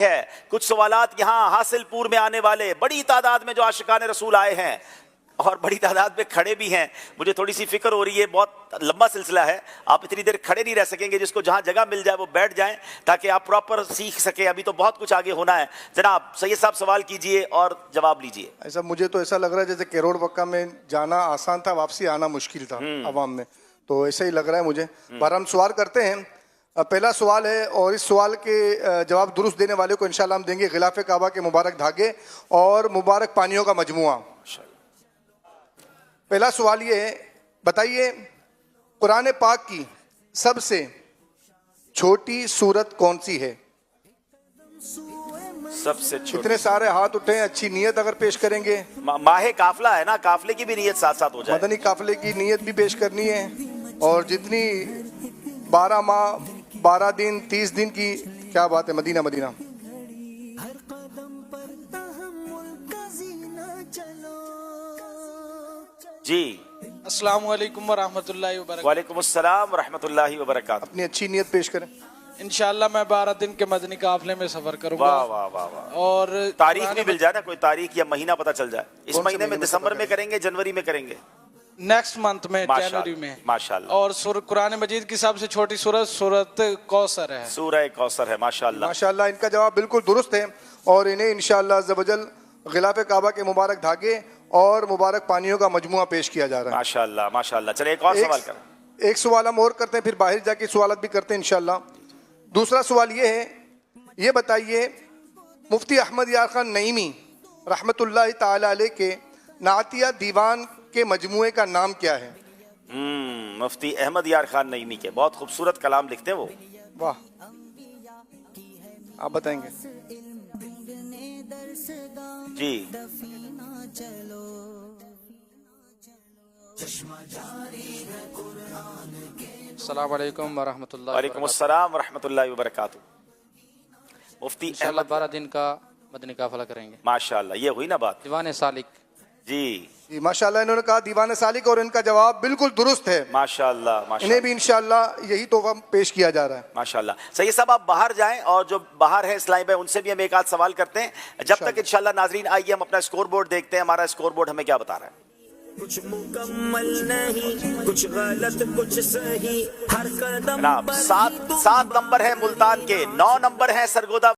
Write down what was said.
ہے کچھ سوالات یہاں حاصل پور میں آنے والے بڑی تعداد میں جو عاشقان رسول آئے ہیں اور بڑی تعداد میں کھڑے بھی ہیں. مجھے تھوڑی سی فکر ہو رہی ہے, بہت لمبا سلسلہ ہے, آپ اتنی دیر کھڑے نہیں رہ سکیں گے, جس کو جہاں جگہ مل جائے وہ بیٹھ جائیں تاکہ آپ پراپر سیکھ سکیں. ابھی تو بہت کچھ آگے ہونا ہے. جناب سید صاحب سوال کیجئے اور جواب لیجئے. ایسا مجھے تو ایسا لگ رہا ہے جیسے کروڑ وقع میں جانا آسان تھا, واپسی آنا مشکل تھا عوام میں, تو ایسا ہی لگ رہا ہے مجھے. بہرحال ہم سوال کرتے ہیں. پہلا سوال ہے اور اس سوال کے جواب درست دینے والے کو انشاءاللہ ہم دیں گے غلاف کعبہ کے مبارک دھاگے اور مبارک پانیوں کا مجموعہ. پہلا سوال یہ ہے, بتائیے قرآن پاک کی سب سے چھوٹی سورت کون سی ہے؟ سب سے چھوٹی اتنے سارے ہاتھ اٹھے ہیں, اچھی نیت اگر پیش کریں گے. ماہ قافلہ ہے نا, قافلے کی بھی نیت ساتھ ساتھ ہو جائے. مدنی قافلے کی نیت بھی پیش کرنی ہے, اور جتنی 12 ماہ 12 دن 30 دن کی, کیا بات ہے, مدینہ مدینہ. جی السلام علیکم ورحمۃ اللہ وبرکاتہ. وعلیکم السلام ورحمۃ اللہ وبرکاتہ. اپنی اچھی نیت پیش کریں. انشاءاللہ میں 12 دن کے مدنی قافلے میں سفر کروں گا. واہ واہ واہ واہ. اور تاریخ بھی مل جائے نا, کوئی تاریخ یا مہینہ پتہ چل جائے. اس کون سے مہینے میں مہینے میں دسمبر پتہ میں کریں گے, جنوری میں کریں گے؟ نیکسٹ منتھ میں, جنوری میں. ماشاءاللہ. اور قرآن مجید کی سب سے چھوٹی سورت سورت کوثر ہے. سورہ کوثر ہے. ماشاءاللہ ماشاءاللہ ان کا جواب بالکل درست ہے, اور انہیں انشاءاللہ عز و جل غلاف کعبہ کے مبارک دھاگے اور مبارک پانیوں کا مجموعہ پیش کیا جا رہا ہے. ماشاءاللہ ماشاءاللہ. چلے ایک اور سوال کریں. ایک سوال ہم اور کرتے ہیں, پھر باہر جا کے سوالات بھی کرتے ہیں انشاءاللہ. دوسرا سوال یہ ہے, یہ بتائیے مفتی احمد یار خان نعیمی رحمت اللہ تعالی علیہ کے نعتیہ دیوان کے مجموعے کا نام کیا ہے؟ مفتی احمد یار خان نعیمی کے بہت خوبصورت کلام لکھتے ہیں وہ. واہ, آپ بتائیں گے. جی السلام علیکم ورحمۃ اللہ. وعلیکم السلام ورحمۃ اللہ وبرکاتہ. مفتی انشاءاللہ احمد 12 دن کا مدنی قافلہ کریں گے. ماشاءاللہ, یہ ہوئی نا بات. دیوان سالک. جی ماشاءاللہ انہوں نے کہا دیوان سالک, اور ان کا جواب بالکل درست ہے. ماشاءاللہ انہیں ماشاءاللہ بھی انشاءاللہ یہی تحفہ پیش کیا جا رہا ہے. ماشاءاللہ. سید صاحب آپ باہر جائیں, اور جو باہر ہیں اسلامی بھائی ان سے بھی ہم ایک آدھ سوال کرتے ہیں. جب تک انشاءاللہ ناظرین آئیے ہم اپنا اسکور بورڈ دیکھتے ہیں. ہمارا اسکور بورڈ ہمیں کیا بتا رہا ہے؟ کچھ مکمل نہیں, کچھ غلط کچھ صحیح, ہر قدم جناب 7 نمبر ہے ملتان کے, 9 نمبر ہے سرگودا